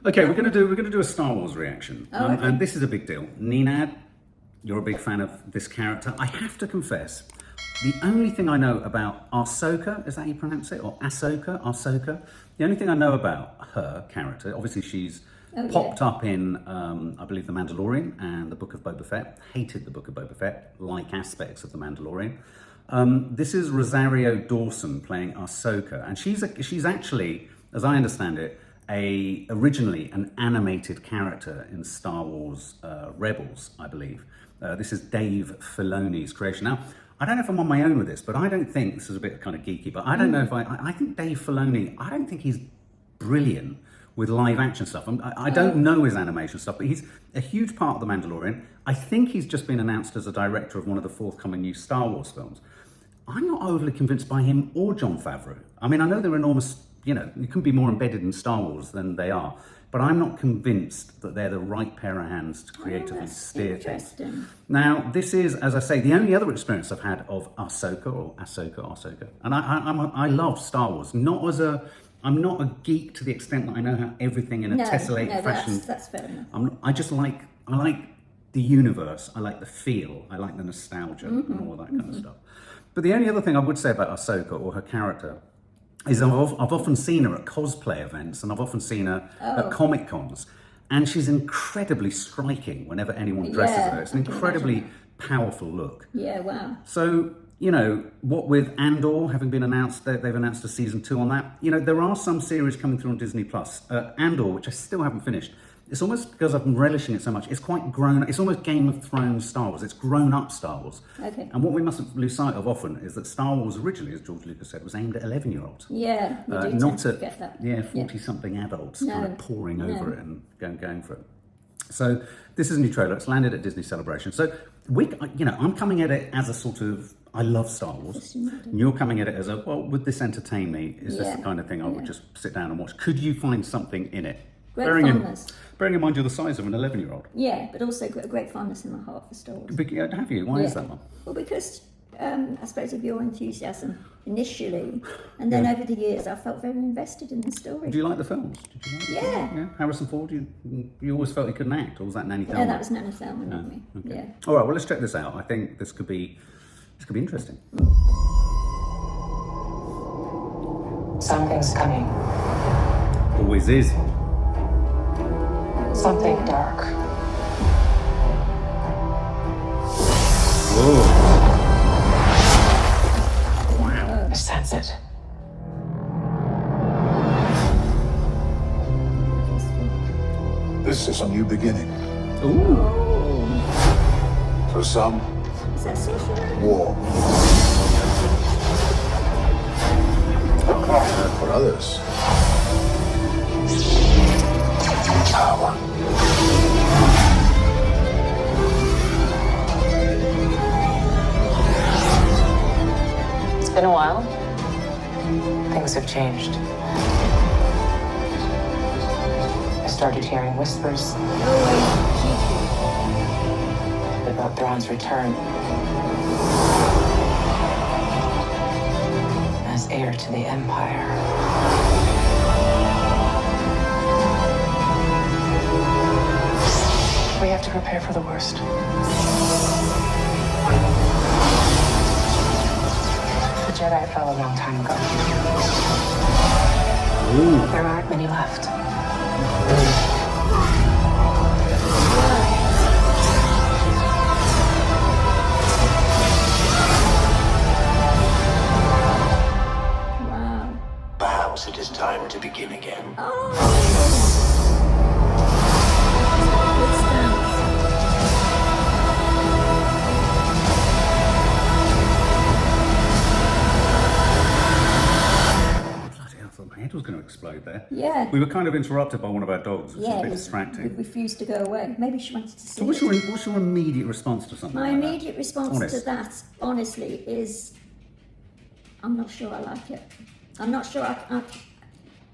Okay, we're gonna do a Star Wars reaction, and this is a big deal. Nenad, you're a big fan of this character. I have to confess, the only thing I know about Ahsoka, is that how you pronounce it, or Ahsoka? The only thing I know about her character, obviously she's popped up in, I believe, The Mandalorian and the Book of Boba Fett. Hated the Book of Boba Fett, like aspects of The Mandalorian. This is Rosario Dawson playing Ahsoka, and she's actually, as I understand it, originally an animated character in Star Wars Rebels, I believe. This is Dave Filoni's creation. Now, I don't know if I'm on my own with this, but I don't think, this is a bit kind of geeky, but I don't know if I think Dave Filoni, I don't think he's brilliant with live action stuff. I don't know his animation stuff, but he's a huge part of The Mandalorian. I think he's just been announced as a director of one of the forthcoming new Star Wars films. I'm not overly convinced by him or Jon Favreau. I mean, I know they're enormous, you couldn't be more embedded in Star Wars than they are, but I'm not convinced that they're the right pair of hands to creatively steer things. Now, this is, as I say, the only other experience I've had of Ahsoka, and I love Star Wars. I'm not a geek to the extent that I know how everything in a tessellated fashion. That's fair enough. I like the universe. I like the feel. I like the nostalgia and all of that kind of stuff. But the only other thing I would say about Ahsoka or her character is I've often seen her at cosplay events, and I've often seen her at Comic Cons, and she's incredibly striking whenever anyone dresses her. It's an incredibly powerful look. Yeah, wow. So, what with Andor having been announced, they've announced a season 2 on that. There are some series coming through on Disney Plus. Andor, which I still haven't finished. It's almost because I've been relishing it so much. It's quite grown. It's almost Game of Thrones Star Wars. It's grown up Star Wars. Okay. And what we mustn't lose sight of often is that Star Wars originally, as George Lucas said, was aimed at 11-year-olds. Yeah, you do not tend to get that. 40-something adults kind of pouring over it and going for it. So this is a new trailer. It's landed at Disney Celebration. So I'm coming at it as a sort of, I love Star Wars. And you're coming at it as would this entertain me? Is this the kind of thing I would just sit down and watch? Could you find something in it? Great fondness. Bearing in mind you're the size of an 11-year-old. Yeah, but also great fondness in my heart for Star Wars. Have you? Why is that one? Well, because I suppose of your enthusiasm initially, and then over the years I felt very invested in the story. Do you like the films? Did you like yeah. Harrison Ford, you always felt he couldn't act, or was that Nanny Thelma? Yeah, that was Nanny Thelma, not me. Okay. Yeah. All right, well, let's check this out. I think this could be interesting. Something's coming. Always is. Something dark. Whoa. Wow. I sense it. This is a new beginning. Ooh. For some, Is that social? war. For others, power. It's been a while. Things have changed. I started hearing whispers about Thrawn's return as heir to the Empire. We have to prepare for the worst. The Jedi fell a long time ago. Ooh. There aren't many left. Wow. Perhaps it is time to begin again. My head was going to explode there. Yeah. We were kind of interrupted by one of our dogs, which was a bit distracting. It refused to go away. Maybe she wanted to see So what's your immediate response to something My like immediate response Honest. to that, honestly, is I'm not sure I like it. I'm not sure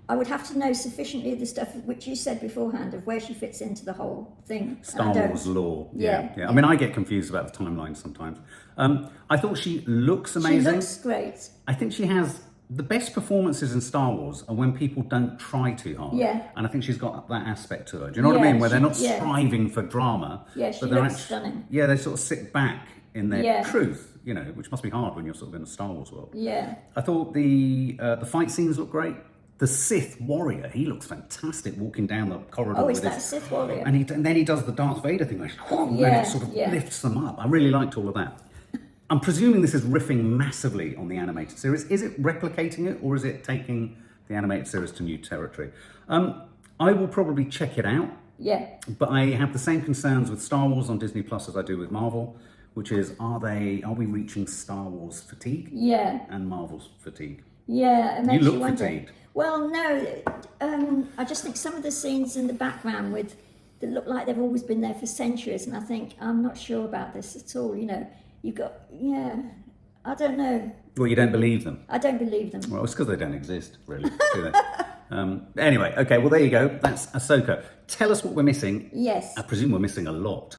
I would have to know sufficiently of the stuff which you said beforehand of where she fits into the whole thing. Star Wars lore. Yeah. I mean, I get confused about the timeline sometimes. I thought she looks amazing. She looks great. I think she has the best performances in Star Wars are when people don't try too hard. Yeah. And I think she's got that aspect to her. Do you know what I mean? Where they're not striving for drama. Yeah, she but they're looks stunning. Yeah, they sort of sit back in their Yeah. truth, you know, which must be hard when you're sort of in a Star Wars world. Yeah. I thought the fight scenes look great. The Sith warrior, he looks fantastic walking down the corridor. Oh, is with that a his, Sith warrior? and then he does the Darth Vader thing, where and then it sort of lifts them up. I really liked all of that. I'm presuming this is riffing massively on the animated series. Is it replicating it, or is it taking the animated series to new territory? I will probably check it out. Yeah. But I have the same concerns with Star Wars on Disney Plus as I do with Marvel, which is are we reaching Star Wars fatigue? Yeah. And Marvel's fatigue. Yeah, it makes You you look wonder. fatigued. Well, no, I just think some of the scenes in the background that look like they've always been there for centuries, and I think I'm not sure about this at all. You know, I don't know. Well, you don't believe them. I don't believe them. Well, it's because they don't exist, really, do they? Anyway, okay, well, there you go. That's Ahsoka. Tell us what we're missing. Yes. I presume we're missing a lot.